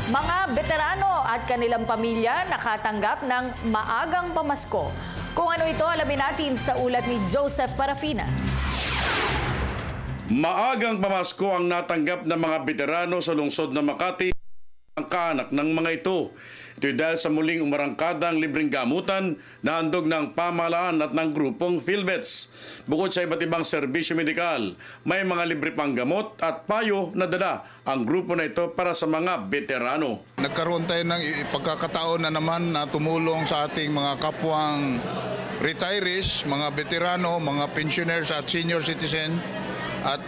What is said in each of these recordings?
Mga veterano at kanilang pamilya nakatanggap ng maagang pamasko. Kung ano ito, alamin natin sa ulat ni Joseph Parafina. Maagang pamasko ang natanggap ng mga veterano sa lungsod ng Makati ang kaanak ng mga ito. Ito dahil sa muling umarangkadang libreng gamutan na handog ng pamahalaan at ng grupong PhilVets. Bukod sa iba't ibang serbisyo medikal, may mga libre pang gamot at payo na dala ang grupo na ito para sa mga veterano. Nagkaroon tayo ng pagkakataon na naman na tumulong sa ating mga kapwang retirees, mga veterano, mga pensioners at senior citizen. At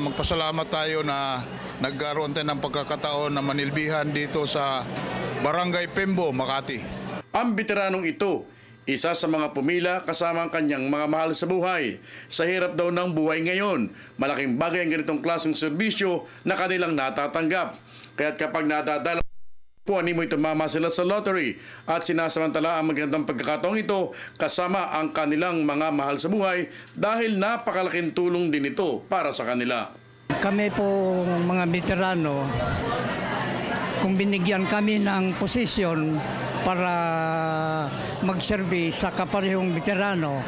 magpasalamat tayo na nagkaroon tayo ng pagkakataon na manilbihan dito sa Barangay Pembo, Makati. Ang veteranong ito, isa sa mga pumila kasama ang kanyang mga mahal sa buhay. Sa hirap daw ng buhay ngayon, malaking bagay ang ganitong klaseng serbisyo na kanilang natatanggap. Kaya't kapag nadadala po, animoy tumama sila sa lottery at sinasamantala ang magandang pagkakataong ito kasama ang kanilang mga mahal sa buhay dahil napakalaking tulong din ito para sa kanila. Kami po mga veterano, kung binigyan kami ng posisyon para mag-serve sa kaparehong veterano,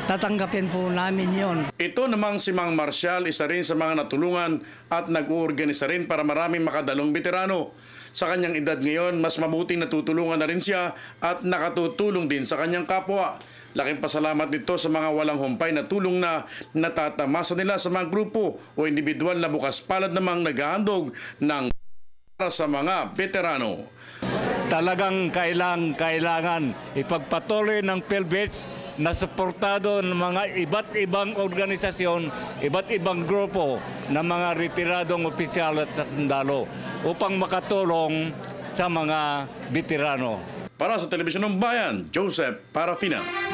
tatanggapin po namin yon. Ito namang si Mang Marcial, isa rin sa mga natulungan at nag-uorganisa rin para maraming makadalong veterano. Sa kanyang edad ngayon, mas mabuting natutulungan na rin siya at nakatutulong din sa kanyang kapwa. Laking pasalamat nito sa mga walang humpay na tulong na natatamasa nila sa mga grupo o individual na bukas palad namang naghahandog ng para sa mga veterano. Talagang kailangan ipagpatuloy ng PhilVets na suportado ng mga iba't ibang organisasyon, iba't ibang grupo ng mga retiradong opisyal at sundalo upang makatulong sa mga veterano. Para sa Telebisyon ng Bayan, Joseph Parafina.